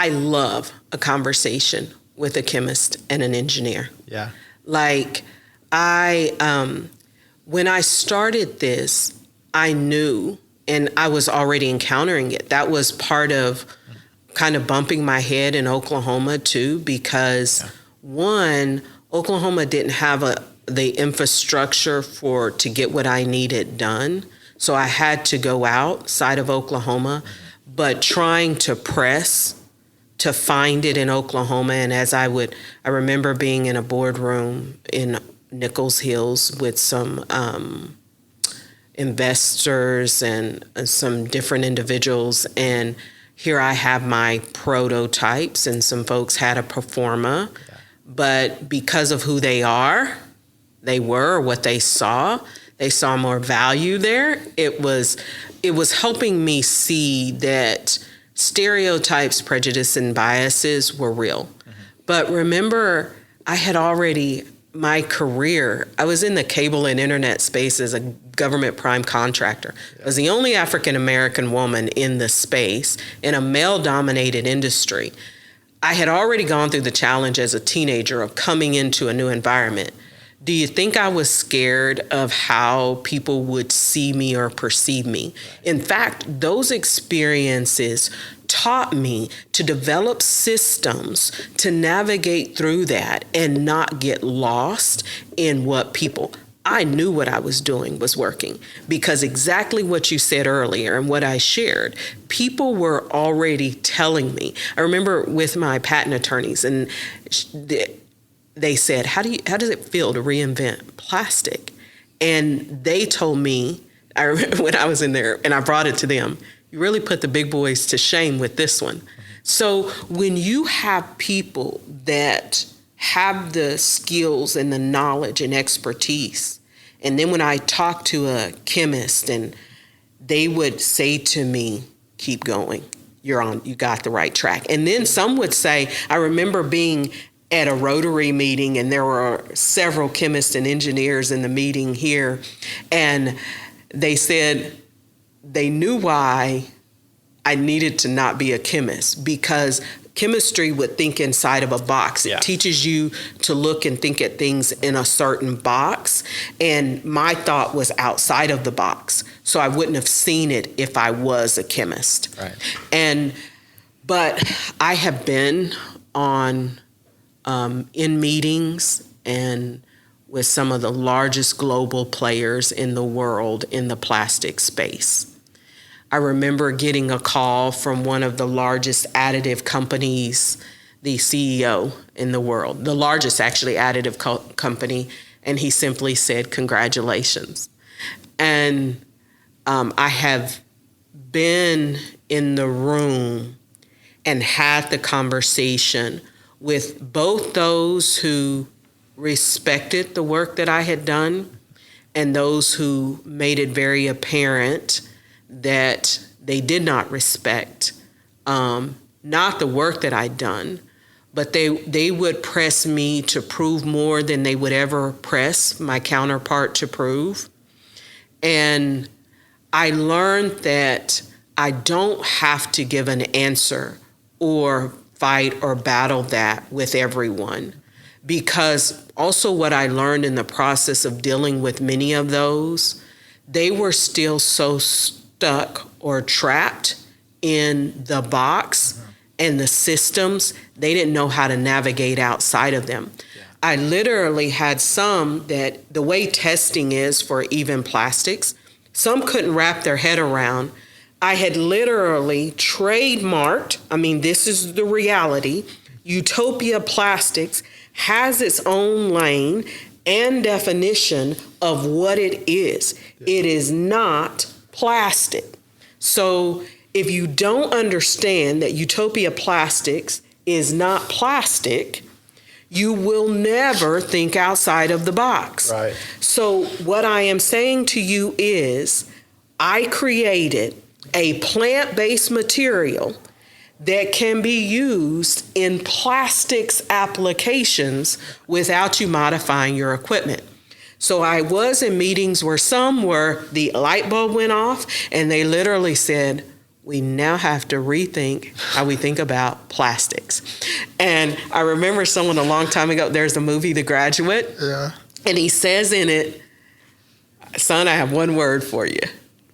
I love a conversation with a chemist and an engineer. Yeah. Like when I started this, I knew, and I was already encountering it. That was part of kind of bumping my head in Oklahoma too, because one, Oklahoma didn't have the infrastructure to get what I needed done. So I had to go outside of Oklahoma, but trying to press to find it in Oklahoma. And I remember being in a boardroom in Nichols Hills with some investors and some different individuals. And here I have my prototypes, and some folks had a performa. Yeah. But because of who they were, what they saw more value there. It was helping me see that stereotypes, prejudice, and biases were real. Mm-hmm. But remember, my career, I was in the cable and internet space as a government prime contractor. Yeah. I was the only African-American woman in the space in a male-dominated industry. I had already gone through the challenge as a teenager of coming into a new environment. Do you think I was scared of how people would see me or perceive me? In fact, those experiences taught me to develop systems to navigate through that and not get lost in I knew what I was doing was working, because exactly what you said earlier and what I shared, people were already telling me. I remember with my patent attorneys, and they said, how does it feel to reinvent plastic? And they told me, I remember when I was in there and I brought it to them, you really put the big boys to shame with this one. So when you have people that have the skills and the knowledge and expertise, and then when I talk to a chemist and they would say to me, keep going, you got the right track. And then some would say, I remember being at a Rotary meeting, and there were several chemists and engineers in the meeting here, and they said they knew why I needed to not be a chemist, because chemistry would think inside of a box. It teaches you to look and think at things in a certain box, and my thought was outside of the box, so I wouldn't have seen it if I was a chemist. Right. But I have been in meetings and with some of the largest global players in the world in the plastic space. I remember getting a call from one of the largest additive companies, the CEO in the world, the largest actually additive company, and he simply said, congratulations. And I have been in the room and had the conversation with both those who respected the work that I had done and those who made it very apparent that they did not respect not the work that I'd done, but they would press me to prove more than they would ever press my counterpart to prove. And I learned that I don't have to give an answer or fight or battle that with everyone, because also what I learned in the process of dealing with many of those, they were still so stuck or trapped in the box and the systems, they didn't know how to navigate outside of them. Yeah. I literally had some that the way testing is for even plastics, some couldn't wrap their head around. I had literally trademarked, this is the reality, Utopia Plastix has its own lane and definition of what it is. It is not plastic. So if you don't understand that Utopia Plastix is not plastic, you will never think outside of the box. Right. So what I am saying to you is, I created a plant-based material that can be used in plastics applications without you modifying your equipment. So I was in meetings where the light bulb went off and they literally said, we now have to rethink how we think about plastics. And I remember someone a long time ago, there's a movie, The Graduate, and he says in it, son, I have one word for you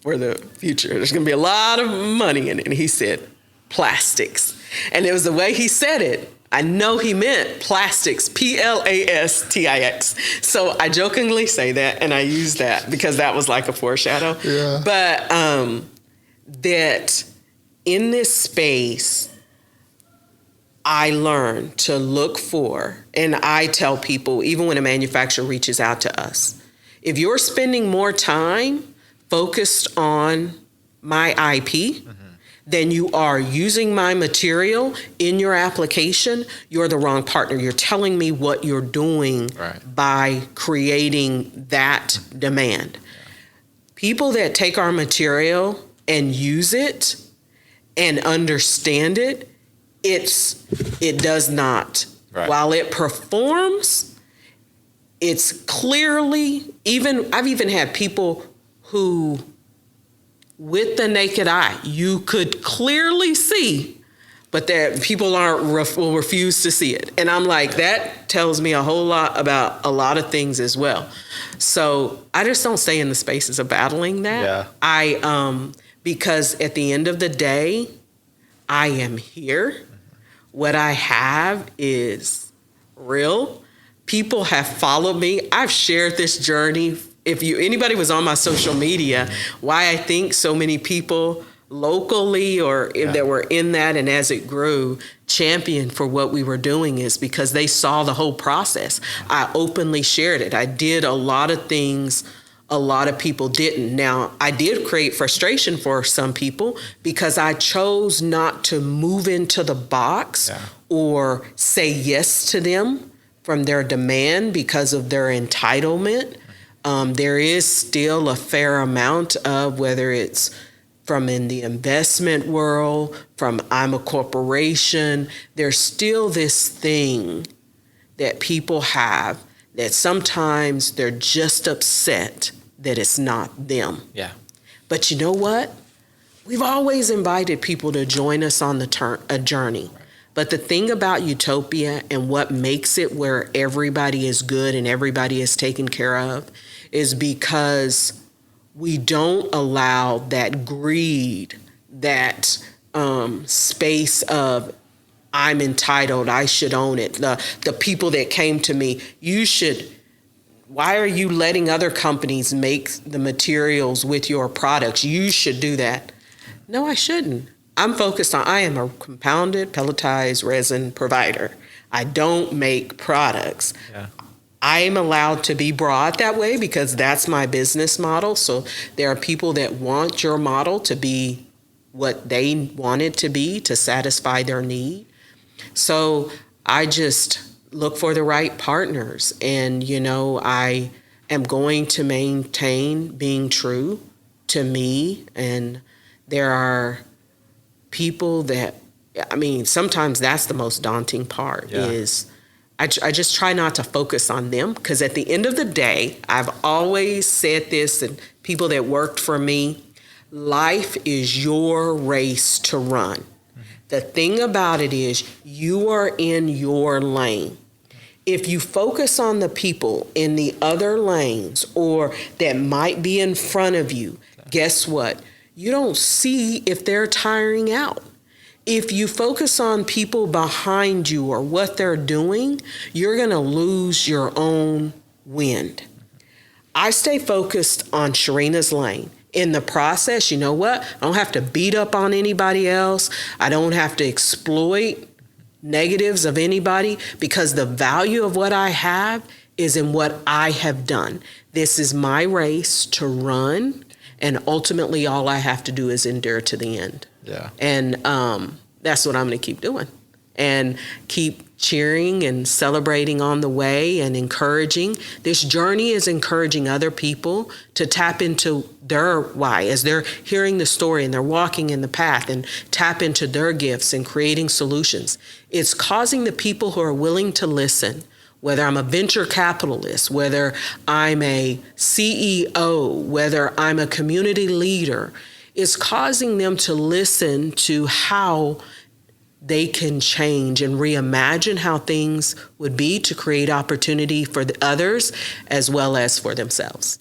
for the future. There's going to be a lot of money in it. And he said, plastics. And it was the way he said it. I know he meant plastics, Plastix. So I jokingly say that, and I use that because that was like a foreshadow. Yeah. But that in this space, I learned to look for, and I tell people, even when a manufacturer reaches out to us, if you're spending more time focused on my IP, then you are using my material in your application, you're the wrong partner. You're telling me what you're doing by creating that demand. People that take our material and use it and understand it, it does not. While it performs, it's clearly, I've even had people who, with the naked eye, you could clearly see, but that people will refuse to see it. And I'm like, that tells me a whole lot about a lot of things as well. So I just don't stay in the spaces of battling that. Because at the end of the day, I am here. What I have is real. People have followed me. I've shared this journey. If anybody was on my social media, why I think so many people locally or that were in that, and as it grew, championed for what we were doing, is because they saw the whole process. I openly shared it. I did a lot of things a lot of people didn't. Now, I did create frustration for some people because I chose not to move into the box or say yes to them from their demand because of their entitlement. There is still a fair amount of, whether it's from in the investment world, from I'm a corporation, there's still this thing that people have that sometimes they're just upset that it's not them. Yeah. But you know what? We've always invited people to join us on a journey. But the thing about Utopia and what makes it where everybody is good and everybody is taken care of is because we don't allow that greed, that space of I'm entitled, I should own it. The people that came to me, why are you letting other companies make the materials with your products? You should do that. No, I shouldn't. I'm focused on, I am a compounded pelletized resin provider. I don't make products. Yeah. I am allowed to be broad that way because that's my business model. So there are people that want your model to be what they want it to be to satisfy their need. So I just look for the right partners. And, I am going to maintain being true to me. And there are people that, sometimes that's the most daunting part is I just try not to focus on them, because at the end of the day, I've always said this, and people that worked for me, life is your race to run. Mm-hmm. The thing about it is you are in your lane. If you focus on the people in the other lanes or that might be in front of you, guess what? You don't see if they're tiring out. If you focus on people behind you or what they're doing, you're going to lose your own wind. I stay focused on Sharina's lane. In the process, you know what? I don't have to beat up on anybody else. I don't have to exploit negatives of anybody, because the value of what I have is in what I have done. This is my race to run, and ultimately all I have to do is endure to the end. Yeah. And that's what I'm going to keep doing, and keep cheering and celebrating on the way and encouraging. This journey is encouraging other people to tap into their why as they're hearing the story and they're walking in the path, and tap into their gifts and creating solutions. It's causing the people who are willing to listen, whether I'm a venture capitalist, whether I'm a CEO, whether I'm a community leader, is causing them to listen to how they can change and reimagine how things would be to create opportunity for the others as well as for themselves.